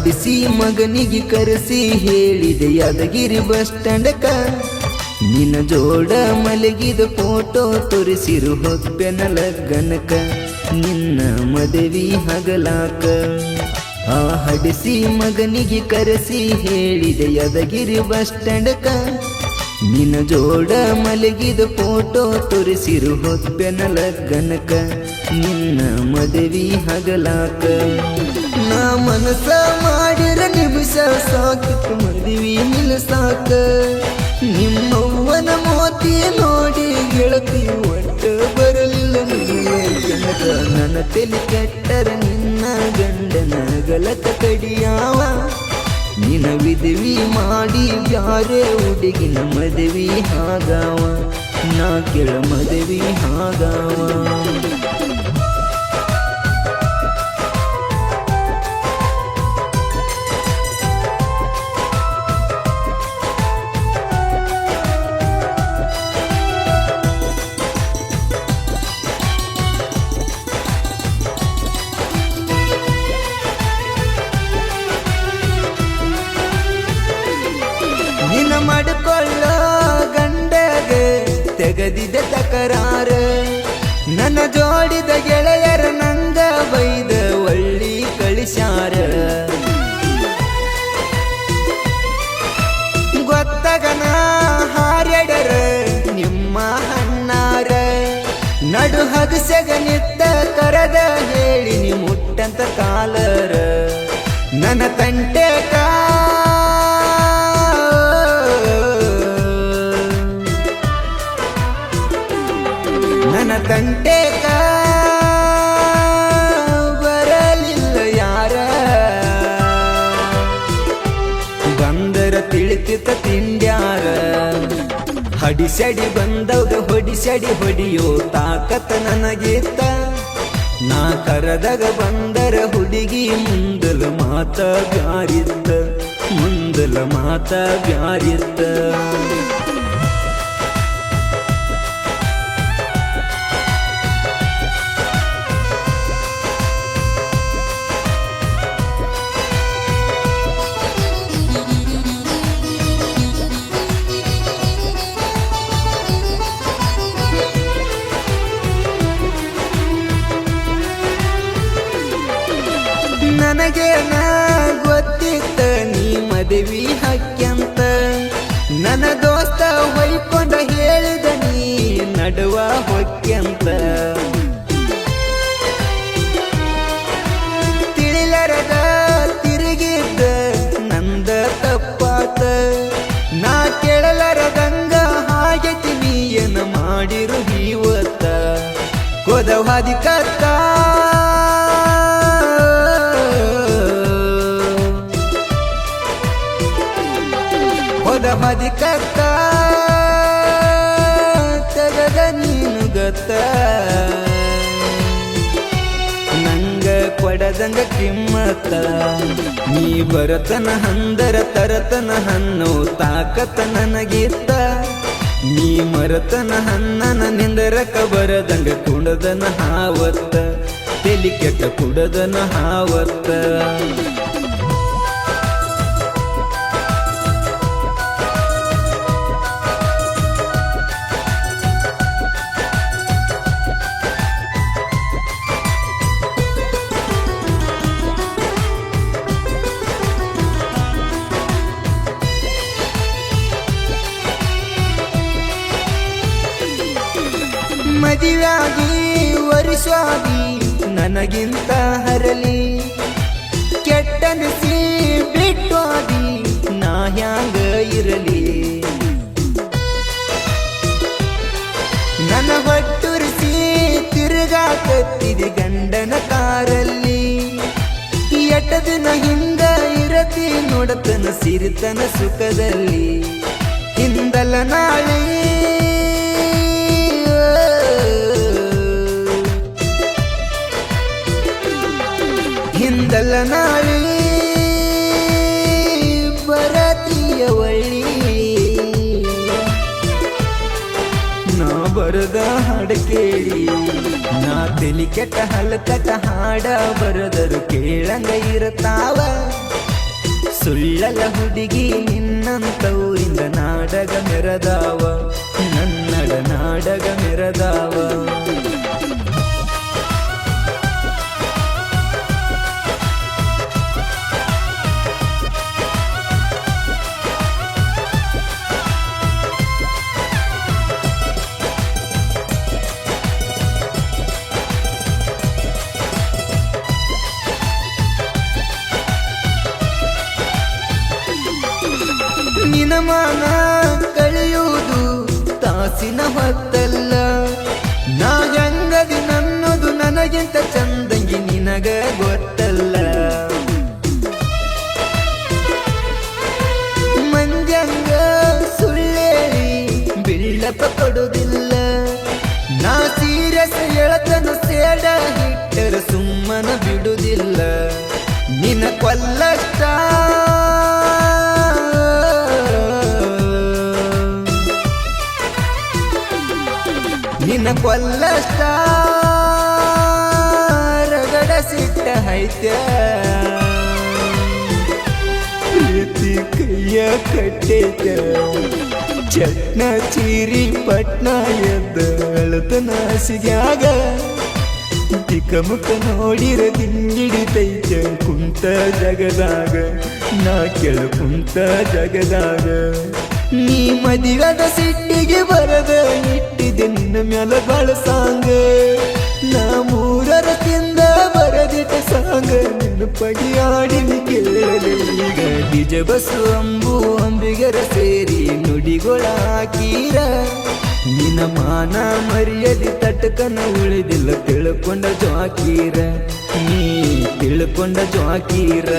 ಹಡಿಸಿ ಮಗನಿಗೆ ಕರೆಸಿ ಹೇಳಿದೆ ಯಾದಗಿರಿ ಬಸ್ ಸ್ಟ್ಯಾಂಡಕ ನಿನ್ನ ಜೋಡ ಮಲಗಿದ ಫೋಟೋ ತೋರಿಸಿರು ಹೊಪ್ಪೆನ ಲಗ್ನಕ ನಿನ್ನ ಮದುವೆ ಹಗಲಾಕ ಆ ಹಡಿಸಿ ಮಗನಿಗೆ ಕರೆಸಿ ಹೇಳಿದೆ ಯಾದಗಿರಿ ಬಸ್ ಸ್ಟ್ಯಾಂಡಕ ನಿನ್ನ ಜೋಡ ಮಲಗಿದ ಫೋಟೋ ತೋರಿಸಿರು ಹೊಪ್ಪೆನ ಲಗ್ನಕ ನಿನ್ನ ಮದುವೆ ಹಗಲಾಕ ನಾ ಮನಸ ಮಾಡಿರ ನಿಮಿಷ ಸಾಕಿತ್ತು ಮದುವೆ ನಿಲ್ಸಾಕ ನಿಮ್ಮವ್ವನ ಮೋತಿ ನೋಡಿ ಗೆಳತಿ ಒಟ್ಟ ಬರಲಿಲ್ಲ ನಿನ್ನ ನನ್ನ ತಲೆ ಕೆಟ್ಟರ ನಿನ್ನ ಗಂಡನ ಗಲತ ಕಡಿಯಾವ ನಿನ ವಿಧವಿ ಮಾಡಿ ಬ್ಯಾರೆ ಹುಡುಗಿನ ಮದುವೆ ಹಾಗಾವ ನಾ ಕೆಳ ಮದುವೆ ಹಾಗಾವ ನಿನ್ನ ಮಾಡಿಕೊಳ್ಳ ಗಂಡಗ ತೆಗದಿದ ತಕರಾರ ನನ್ನ ಜೋಡಿದ ಗೆಳೆಯರ ನಂದ ಬೈದ ಒಳ್ಳಿ ಕಳಿಸ್ಯಾರ ಗೊತ್ತಗನ ಹಾರ್ಯಡರ ನಿಮ್ಮ ಹಣ್ಣಾರ ನಡು ಹಗಸಗ ನಿತ್ತ ಕರದ ಹೇಳಿ ನೀ ಮುಟ್ಟಂತ ಕಾಲರ ನನ್ನ ತಂಟೆಕ ನನ್ನ ತಂಟೆಕ ಬರಲಿಲ್ಲ ಯಾರ ಬಂದರ ತಿಳಿತಿತ್ತ ತಿಂಡ್ಯಾರ ಹಡಿಸಡಿ ಬಂದವ್ಗ ಹೊಡಿಸಡಿ ಹೊಡಿಯೋ ತಾಕತ್ತ ನನಗಿತ್ತ ನಾ ಕರದಾಗ ಬಂದರ ಹುಡುಗಿ ಮುಂದಲ ಮಾತ ಬ್ಯಾರಿತ್ತ ಮುಂದಲ ಮಾತ ಬ್ಯಾರಿತ್ತ ನನಗೇನ ಗೊತ್ತಿತ್ತ ನೀ ಮದುವೆ ಹಕ್ಯಂತ ನನ್ನ ದೋಸ್ತ ಹೊಯ್ಕೊಂಡ ಹೇಳಿದ ನೀ ನಡುವ ಹೊಕ್ಯಂತ ತಿಳಿಲರದ ತಿರುಗಿದ್ದ ನಂದ ತಪ್ಪಾತ ನಾ ಕೇಳಲರದಂಗ ಹಾಗೆತಿ ನೀ ಏನ ಮಾಡಿರು ಇವತ್ತ ಕೊದವಾದಿ ಕತ್ತ ಮದಿಕತ್ತ ತಗದ ನೀನು ಗತ್ತ ನಂಗ ಕೊಡದಂಗ ಕಿಮ್ಮತ್ತ ನೀ ಬರತನ ಹಂದರ ತರತನ ಹಣ್ಣು ತಾಕತ್ತ ನನಗಿತ್ತ ನೀ ಮರತನ ಹಣ್ಣನ ನಿಂದರಕ ಬರದಂಗ ಕುಡದನ ಹಾವತ್ತ ತೆಲಿ ಕೆಟ್ಟ ಕುಡದನ ಹಾವತ್ತ ಮದುವೆಯಾಗಿ ವರ್ಷವಾಗಿ ನನಗಿಂತ ಹರಲಿ ಕೆಟ್ಟನಿಸಿ ಬಿಟ್ಟೋದಿ ನಾ ಹ್ಯಾಂಗ ಇರಲಿ ನನ್ನ ಹೊಟ್ಟುರಿಸಿ ತಿರುಗಾಕತ್ತಿದೆ ಗಂಡನ ಕಾರಲ್ಲಿ ಎಟ್ಟದಿನ ಹಿಂಗ ಇರತಿ ನೋಡತನ ಸಿರಿತನ ಸುಖದಲ್ಲಿ ಹಿಂದಲ ನಾಳೆ ಹಿಂದಲ ನಾಳೆ ಬರತಿಯ ಒಳ್ಳಿ ನಾ ಬರದ ಹಾಡು ಕೇಳಿ ನಾ ತೆಲಿ ಕೆಟ್ಟ ಹಲಕಟ ಹಾಡ ಬರದರು ಕೇಳಂಗ ಇರತಾವ ಸುಳ್ಳಲ ಹುಡುಗಿ ನಿನ್ನಂತವರಿಂದ ನಾಡಗ ಮೆರದಾವ ನನ್ನಡ ನಾಡಗ ಮೆರದಾವ ನಿನ ಮಾನ ಕಳೆಯುವುದು ತಾಸಿನ ಹೊತ್ತಲ್ಲ ನಾ ಹೆಂಗದಿ ನನ್ನದು ನನಗಿಂತ ಚಂದಂಗಿ ನಿನಗ ಗೊತ್ತಲ್ಲ ಮಂಜಂಗ ಸುಳ್ಳೇಳಿ ಬಿಳ್ಳಪ್ಪ ಕೊಡುವುದಿಲ್ಲ ನಾ ಸೀರಿಯಸ್ ಎಳತನು ಸೇಡ ಹಿಟ್ಟರು ಸುಮ್ಮನ ಬಿಡುವುದಿಲ್ಲ ನಿನ ಕೊಲ್ಲಷ್ಟ ನಿನ್ನ ಕೊಲ್ಲಷ್ಟ ರಗಡ ಸಿಟ್ಟ ಐತ್ಯ ಪ್ರೀತಿ ಕೈಯ ಕಟ್ಟೈತ ಚಟ್ನ ಚೀರಿ ಪಟ್ನ ಎದ್ದ ಅಳತನ ಸಿಗ್ಯಾಗ ತಿಕ್ಕಮುಖ ನೋಡಿರ ತಿಂಗಿಡಿತೈತ ಕುಂತ ಜಗದಾಗ ನಾ ಕೆಳ ಕುಂತ ಜಗದಾಗ ನೀ ಮದಿಗದ ಸಿಟ್ಟಿಗೆ ಬರದ ಇಟ್ಟಿದೆ ನಿನ್ನ ಮ್ಯಾಲ ಬಾಳ ಸಾಂಗ ನಾ ಮೂರರ ತಿಂದ ಬರದಿಟ್ಟ ಸಾಂಗ ನೆನಪಗಿ ಆಡಿನಿ ಕೇಳದೆ ಈಗ ನಿಜ ಬಸ್ಸು ಅಂಬು ಅಂಬಿಗರ ಸೇರಿ ನುಡಿಗೊಳ ಹಾಕೀರ ನಿನ್ನ ಮಾನ ಮರ್ಯಾದೆ ತಟಕನ ಉಳಿದಿಲ್ಲ ತಿಳ್ಕೊಂಡ ಜಾಕೀರ ನೀ ತಿಳ್ಕೊಂಡ ಜಾಕೀರ